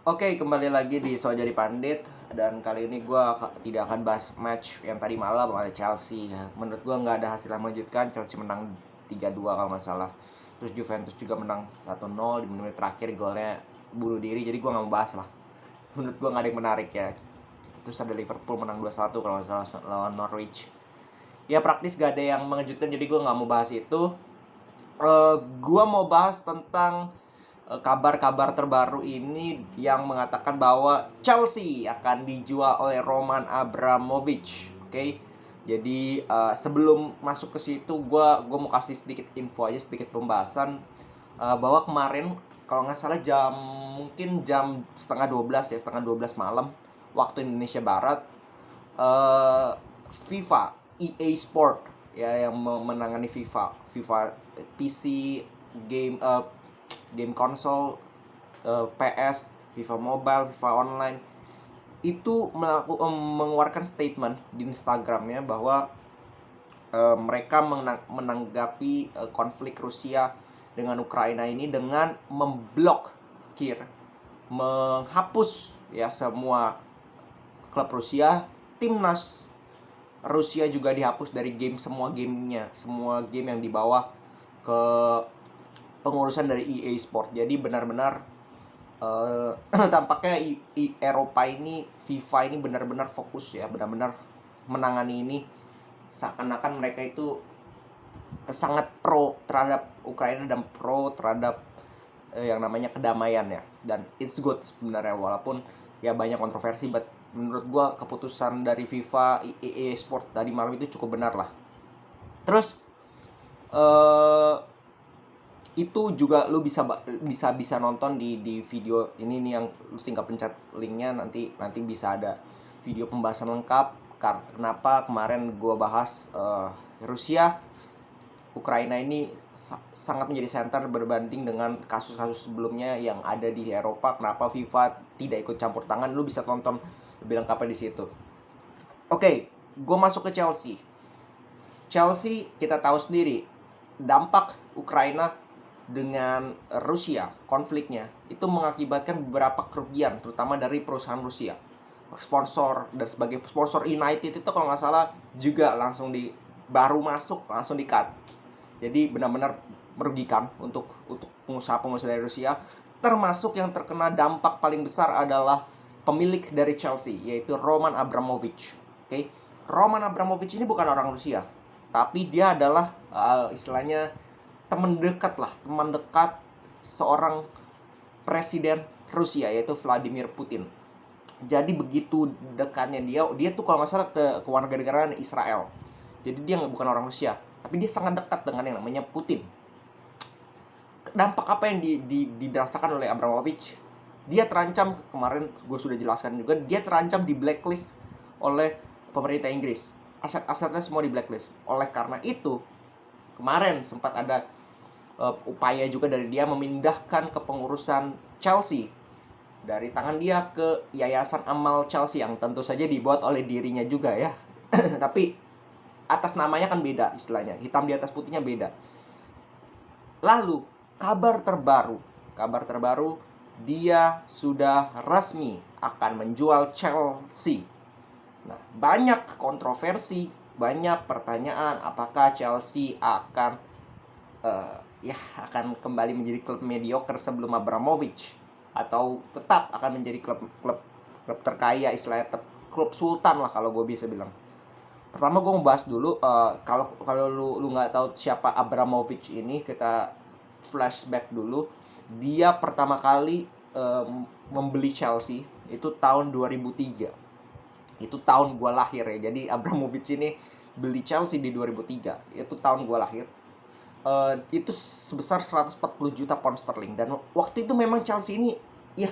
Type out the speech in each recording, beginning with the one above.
Oke, kembali lagi di So Jadi Pandit. Dan kali ini gue tidak akan bahas match yang tadi malam oleh Chelsea ya. Menurut gue nggak ada hasil yang mengejutkan. Chelsea menang 3-2 kalau nggak salah. Terus Juventus juga menang 1-0 di menit terakhir, golnya bunuh diri. Jadi gue nggak mau bahas lah. Menurut gue nggak ada yang menarik ya. Terus ada Liverpool menang 2-1 kalau nggak salah lawan Norwich. Ya praktis gak ada yang mengejutkan, jadi gue nggak mau bahas itu. Gue mau bahas tentang kabar-kabar terbaru ini yang mengatakan bahwa Chelsea akan dijual oleh Roman Abramovich. Oke. Jadi sebelum masuk ke situ, gue mau kasih sedikit info aja, sedikit pembahasan bahwa kemarin kalau nggak salah mungkin jam setengah 12 ya, setengah 12 malam waktu Indonesia Barat, FIFA EA Sport ya yang menangani FIFA PC game game konsol, PS, FIFA Mobile, FIFA Online itu mengeluarkan statement di Instagramnya bahwa mereka menanggapi konflik Rusia dengan Ukraina ini dengan memblokir, menghapus ya semua klub Rusia, timnas Rusia juga dihapus dari semua game yang dibawa ke pengurusan dari EA Sport. Jadi benar-benar tampaknya Eropa ini, FIFA ini benar-benar fokus ya, benar-benar menangani ini. Seakan-akan mereka itu sangat pro terhadap Ukraina dan pro terhadap yang namanya kedamaian ya. Dan it's good sebenarnya, walaupun ya banyak kontroversi, but menurut gua keputusan dari FIFA EA Sport tadi malam itu cukup benar lah. Terus itu juga lu bisa nonton di video ini nih, yang lu tinggal pencet linknya, nanti bisa ada video pembahasan lengkap kenapa kemarin gue bahas Rusia Ukraina ini sangat menjadi center berbanding dengan kasus-kasus sebelumnya yang ada di Eropa. Kenapa FIFA tidak ikut campur tangan, lu bisa tonton lebih lengkapnya di situ. Oke, gue masuk ke Chelsea. Kita tahu sendiri dampak Ukraina dengan Rusia, konfliknya itu mengakibatkan beberapa kerugian, terutama dari perusahaan Rusia, sponsor dan sebagai sponsor United itu kalau nggak salah juga baru masuk langsung di cut. Jadi benar-benar merugikan untuk pengusaha dari Rusia. Termasuk yang terkena dampak paling besar adalah pemilik dari Chelsea, yaitu Roman Abramovich. Oke, Roman Abramovich ini bukan orang Rusia, tapi dia adalah istilahnya teman dekat seorang presiden Rusia, yaitu Vladimir Putin. Jadi begitu dekatnya dia tuh kalau nggak salah ke kewarganegaraan Israel. Jadi dia bukan orang Rusia, tapi dia sangat dekat dengan yang namanya Putin. Dampak apa yang dirasakan oleh Abramovich? Dia terancam, kemarin gue sudah jelaskan juga, dia terancam di blacklist oleh pemerintah Inggris. Aset-asetnya semua di blacklist. Oleh karena itu, kemarin sempat ada upaya juga dari dia memindahkan kepengurusan Chelsea dari tangan dia ke Yayasan Amal Chelsea, yang tentu saja dibuat oleh dirinya juga ya. Tapi atas namanya kan beda, istilahnya hitam di atas putihnya beda. Lalu kabar terbaru dia sudah resmi akan menjual Chelsea. Nah, banyak kontroversi, banyak pertanyaan, apakah Chelsea akan akan kembali menjadi klub mediocre sebelum Abramovich, atau tetap akan menjadi klub terkaya, istilahnya klub sultan lah kalau gue bisa bilang. Pertama gue mau bahas dulu, kalau lu nggak tahu siapa Abramovich ini, kita flashback dulu. Dia pertama kali membeli Chelsea itu tahun 2003. Itu tahun gue lahir ya. Jadi Abramovich ini beli Chelsea di 2003. Itu tahun gue lahir. Itu sebesar 140 juta pound sterling. Dan waktu itu memang Chelsea ini ya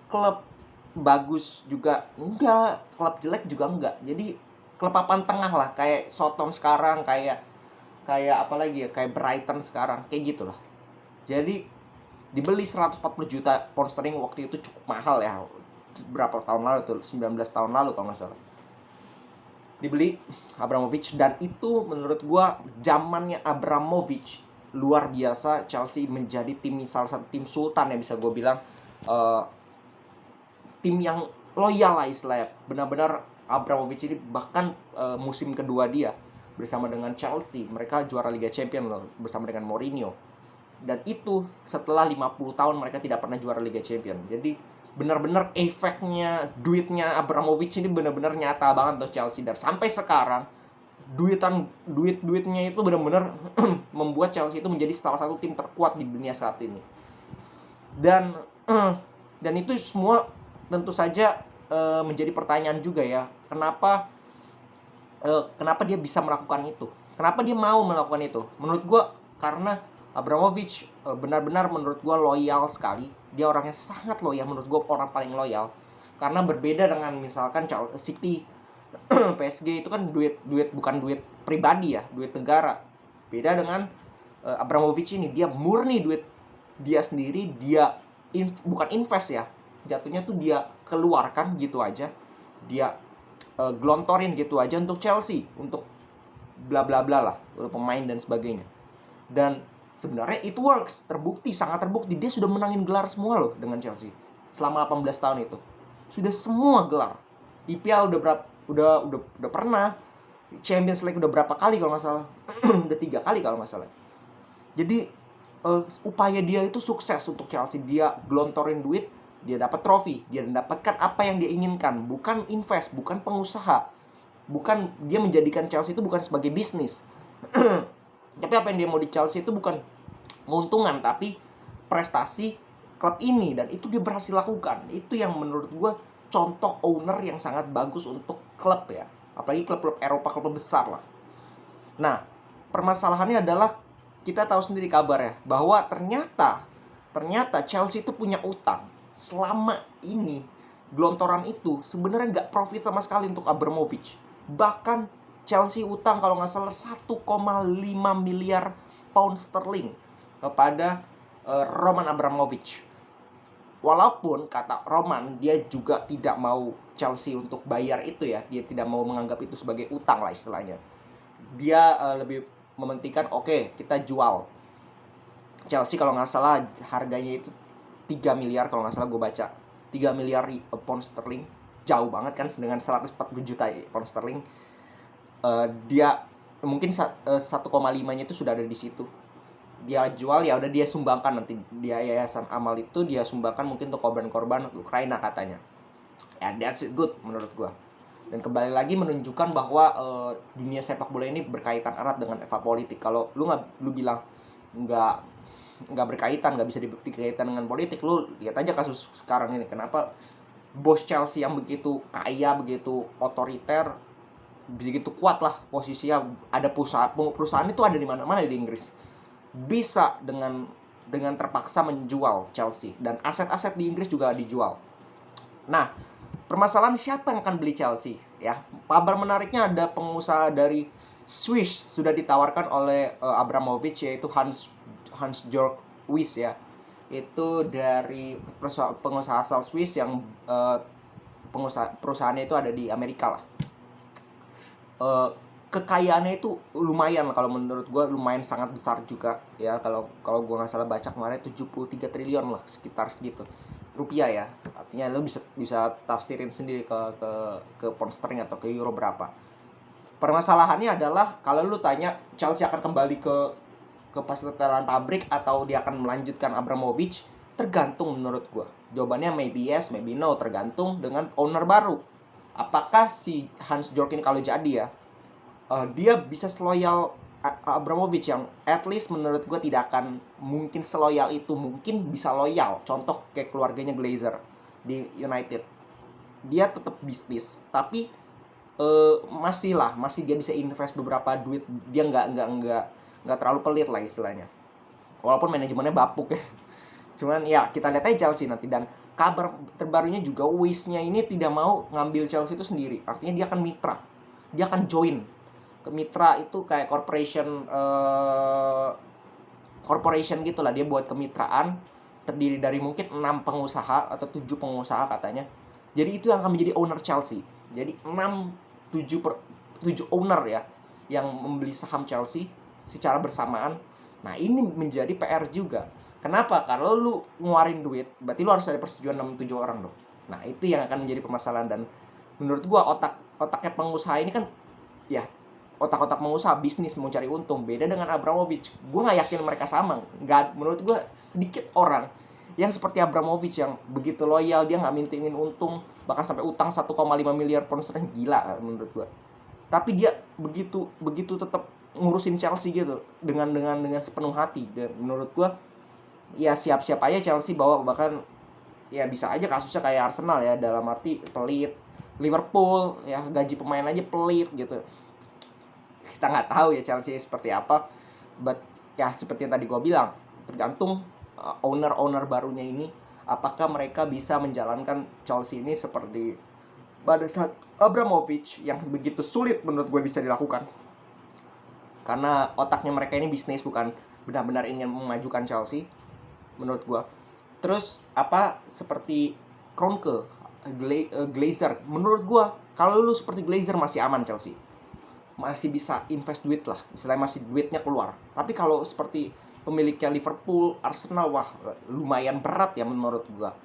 klub bagus juga enggak, klub jelek juga enggak. Jadi klub papan tengah lah, kayak Soton sekarang, kayak apa lagi ya, kayak Brighton sekarang, kayak gitu lah. Jadi dibeli 140 juta pound sterling waktu itu cukup mahal ya. Berapa tahun lalu tuh, 19 tahun lalu kalau nggak salah dibeli Abramovich. Dan itu menurut gua zamannya Abramovich luar biasa. Chelsea menjadi salah satu tim sultan ya, bisa gue bilang. tim yang loyal lah istilahnya. Benar-benar Abramovich ini bahkan musim kedua dia bersama dengan Chelsea, mereka juara Liga Champions loh, bersama dengan Mourinho. Dan itu setelah 50 tahun mereka tidak pernah juara Liga Champions. Jadi benar-benar efeknya, duitnya Abramovich ini benar-benar nyata banget untuk Chelsea. Dan sampai sekarang duitnya itu benar-benar membuat Chelsea itu menjadi salah satu tim terkuat di dunia saat ini. Dan itu semua tentu saja menjadi pertanyaan juga ya. Kenapa dia bisa melakukan itu? Kenapa dia mau melakukan itu? Menurut gue karena Abramovich benar-benar menurut gue loyal sekali. Dia orangnya sangat loyal, menurut gue orang paling loyal. Karena berbeda dengan misalkan City, PSG itu kan duit bukan duit pribadi ya, duit negara. Beda dengan Abramovich ini, dia murni duit dia sendiri, dia bukan invest ya. Jatuhnya tuh dia keluarkan gitu aja. Dia gelontorin gitu aja untuk Chelsea, untuk bla bla bla lah, untuk pemain dan sebagainya. Dan sebenarnya it works, sangat terbukti. Dia sudah menangin gelar semua loh dengan Chelsea selama 18 tahun itu. Sudah semua gelar. IPL udah pernah, Champions League udah berapa kali kalau nggak salah. Udah 3 kali kalau nggak salah. Jadi upaya dia itu sukses untuk Chelsea. Dia gelontorin duit, dia dapat trofi, dia mendapatkan apa yang dia inginkan, bukan invest, bukan pengusaha, bukan dia menjadikan Chelsea itu bukan sebagai bisnis. Tapi apa yang dia mau di Chelsea itu bukan keuntungan, tapi prestasi klub ini, dan itu dia berhasil lakukan. Itu yang menurut gue contoh owner yang sangat bagus untuk klub ya, apalagi klub-klub Eropa, klub besar lah. Nah, permasalahannya adalah kita tahu sendiri kabar ya, bahwa ternyata Chelsea itu punya utang. Selama ini gelontoran itu sebenarnya nggak profit sama sekali untuk Abramovich. Bahkan Chelsea utang kalau nggak salah 1,5 miliar pound sterling kepada Roman Abramovich. Walaupun kata Roman, dia juga tidak mau Chelsea untuk bayar itu ya. Dia tidak mau menganggap itu sebagai utang lah istilahnya. Dia lebih mementingkan, oke, kita jual Chelsea kalau nggak salah harganya itu 3 miliar kalau nggak salah gue baca. 3 miliar pound sterling. Jauh banget kan dengan 140 juta pound sterling. Dia mungkin 1,5-nya itu sudah ada di situ. Dia jual, ya udah dia sumbangkan nanti, dia yayasan amal itu dia sumbangkan mungkin untuk korban-korban Ukraina katanya. Ya, that's it, good menurut gua. Dan kembali lagi menunjukkan bahwa dunia sepak bola ini berkaitan erat dengan politik. Kalau lu bilang nggak berkaitan, nggak bisa dikaitkan dengan politik, lu lihat aja kasus sekarang ini. Kenapa bos Chelsea yang begitu kaya, begitu otoriter, begitu kuat lah posisinya, ada perusahaan itu ada di mana-mana di Inggris, bisa dengan terpaksa menjual Chelsea, dan aset-aset di Inggris juga dijual. Nah, permasalahan siapa yang akan beli Chelsea ya? Kabar menariknya ada pengusaha dari Swiss sudah ditawarkan oleh Abramovich, yaitu Hans-Jörg Wyss ya. Itu dari pengusaha asal Swiss yang perusahaannya itu ada di Amerika lah. Kekayaannya itu lumayan, kalau menurut gue lumayan sangat besar juga ya. Kalau gue nggak salah baca kemarin 73 triliun lah, sekitar segitu rupiah ya. Artinya lo bisa tafsirin sendiri ke pound sterling atau ke euro berapa. Permasalahannya adalah kalau lu tanya Chelsea akan kembali ke persetelan pabrik atau dia akan melanjutkan Abramovich, tergantung menurut gue. Jawabannya maybe yes, maybe no, tergantung dengan owner baru. Apakah si Hans-Jörg ini kalau jadi ya, dia bisa seloyal Abramovich, yang at least menurut gue tidak akan mungkin seloyal itu. Mungkin bisa loyal, contoh kayak keluarganya Glazer di United. Dia tetap bisnis, tapi masih dia bisa invest beberapa duit. Dia nggak terlalu pelit lah istilahnya, walaupun manajemennya bapuk ya. Cuman ya kita lihat aja Chelsea nanti. Dan kabar terbarunya juga, Wyss-nya ini tidak mau ngambil Chelsea itu sendiri. Artinya dia akan mitra, dia akan join ke mitra itu kayak corporation gitulah. Dia buat kemitraan terdiri dari mungkin 6 pengusaha atau 7 pengusaha katanya. Jadi itu yang akan menjadi owner Chelsea. Jadi 7 owner ya yang membeli saham Chelsea secara bersamaan. Nah, ini menjadi PR juga. Kenapa? Kalau lu ngeluarin duit, berarti lu harus ada persetujuan 6-7 orang dong. Nah, itu yang akan menjadi permasalahan. Dan menurut gua otaknya pengusaha ini kan ya otak-otak pengusaha bisnis mau cari untung. Beda dengan Abramovich, gua nggak yakin mereka sama. Nggak, menurut gua sedikit orang yang seperti Abramovich yang begitu loyal, dia nggak mintingin untung, bahkan sampai utang 1,5 miliar pound sterling, gila menurut gua. Tapi dia begitu tetap ngurusin Chelsea gitu dengan sepenuh hati. Dan menurut gua ya siap-siap aja Chelsea bawa, bahkan ya bisa aja kasusnya kayak Arsenal ya, dalam arti pelit. Liverpool ya gaji pemain aja pelit gitu. Kita nggak tahu ya Chelsea seperti apa, but ya seperti yang tadi gue bilang, tergantung owner barunya ini apakah mereka bisa menjalankan Chelsea ini seperti pada saat Abramovich, yang begitu sulit menurut gue bisa dilakukan karena otaknya mereka ini bisnis, bukan benar-benar ingin memajukan Chelsea menurut gue. Terus seperti Kroenke, Glazer, menurut gue kalau lu seperti Glazer masih aman Chelsea, masih bisa invest duit lah, istilahnya masih duitnya keluar. Tapi kalau seperti pemiliknya Liverpool, Arsenal, wah lumayan berat ya menurut gua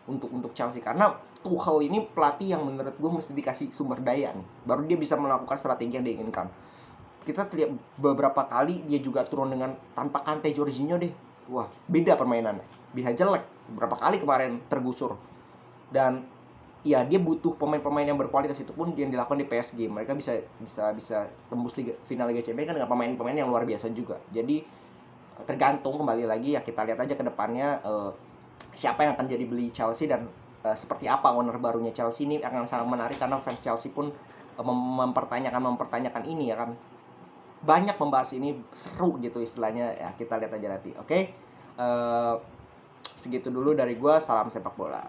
untuk Chelsea, karena Tuchel ini pelatih yang menurut gua mesti dikasih sumber daya nih, baru dia bisa melakukan strategi yang diinginkan. Kita lihat beberapa kali dia juga turun dengan tanpa Kante, Jorginho deh, wah beda permainannya, bisa jelek beberapa kali kemarin tergusur. Dan ya dia butuh pemain-pemain yang berkualitas, itu pun yang dilakukan di PSG. Mereka bisa tembus final Liga Champions kan dengan pemain-pemain yang luar biasa juga. Jadi tergantung, kembali lagi ya kita lihat aja ke depannya siapa yang akan jadi beli Chelsea, dan seperti apa owner barunya Chelsea. Ini akan sangat menarik karena fans Chelsea pun mempertanyakan ini ya kan. Banyak membahas ini, seru gitu istilahnya ya, kita lihat aja nanti. Oke? Segitu dulu dari gua, salam sepak bola.